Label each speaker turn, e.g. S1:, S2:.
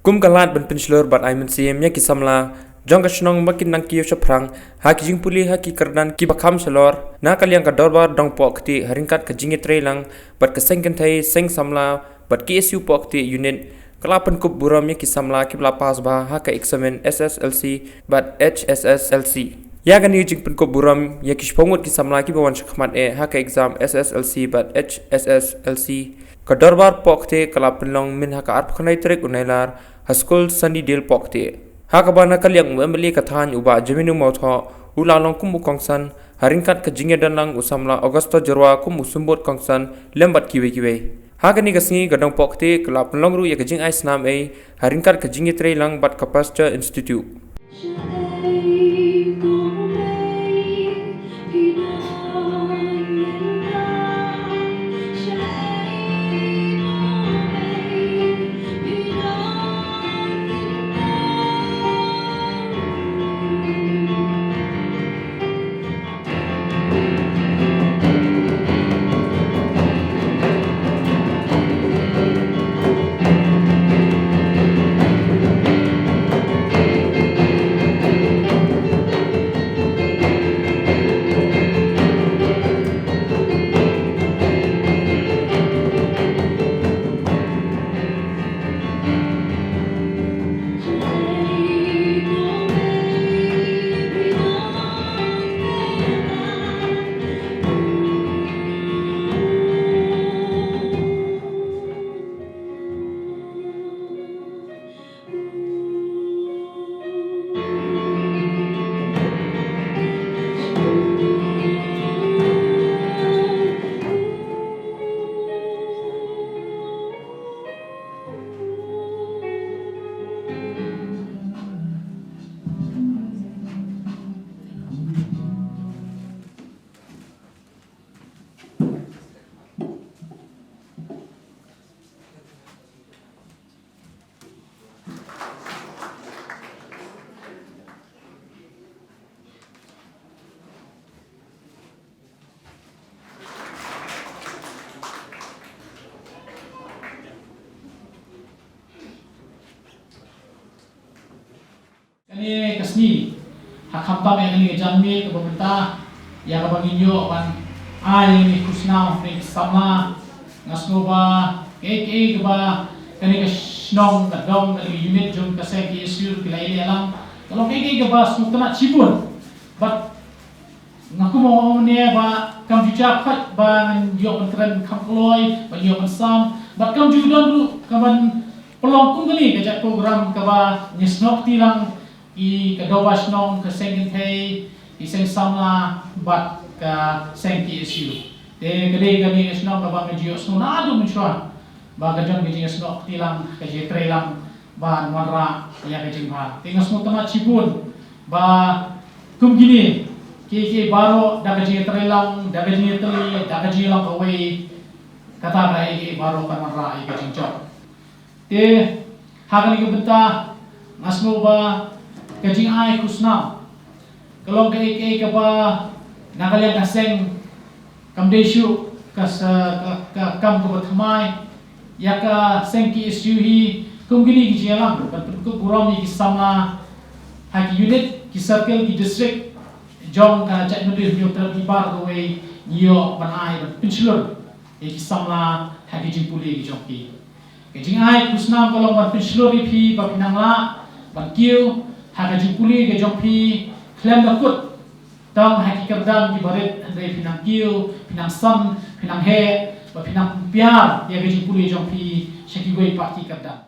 S1: kum kalat ban penslur bat aiman sim ya kisamla jong kasnong makin nang kiyo chaprang haki jing puli haki kardan ki bakham salor na kalyang ka dorbar dong pokti haringkat ka jingi trelang bat ka sengken thai seng samla bat ki su pokti unit kalapan kup buram ya kisamla ki bla pas ba haka examen SSLC bat HSSLC ya kan yujing pen kup buram ya kishpongut kisamla ki bawan shakmat haka exam SSLC bat HSSLC ka dorbar pokti kalapan long min haka arp khanai trek unailar Haskul Sandi Del Pokti. Hakabana kalyang membeli kathan uba jeminu mautho ulalong kumu kongsan haringkat kejingnya danang usamla Augusto Jerwa kumu sumbut kongsan lembat kiwe. Hakani kasni gadang pokti kelap longru ya kejing ais nam haringkat kejingnya trelang bat kapasca institute.
S2: Ini kesni hak hampam yang ini jambi ke pemerintah yang kebanginyo kan ini kusnau ni sama ngasnoba ke ba kani kesnong kadong dari unit jom kasai ke isu pilai alam kalau ke ba sukna cibun but ngaku mau ne ba kam juja khat ba yo pentren kam kloi ba yo pensam but kam judon du kaman pelong kung kali ke program ka ba nisnok tilang I kadowas nong ka sengin thei I seng samla bat ka sengki isu te gade gani isnong ka ba medio sno na adu menchwa ba gadang medio sno tilang ka je trelang ba manra ya ka jingha te ngasmo tama cibun ba kum gini ke baro da ka je trelang da ka je teli da ka je lang away kata ka ke baro ka manra I ka jingchok te hakani ka benta ngasmo ba kajing ai kusna kalau ke ba nakalyang kaseng kamdeshu kas kam ko thamai ya ka sengki isu hi kumgini ki jelang kan ko burami ki sama haki unit ki circle ki district jong ka chat nudi nyo tra di bar go we nyo banai ban pinslur ki sama haki jimpuli ki jongki kajing ai kusna kalau ban pinslur pi ba pinangla ban kiu haka jipuli ke jompi klem dakut tang haki kerdam di barit dari pinang kiu pinang sam pinang he pinang piar ya ke jipuli jompi syaki gue parti kerdam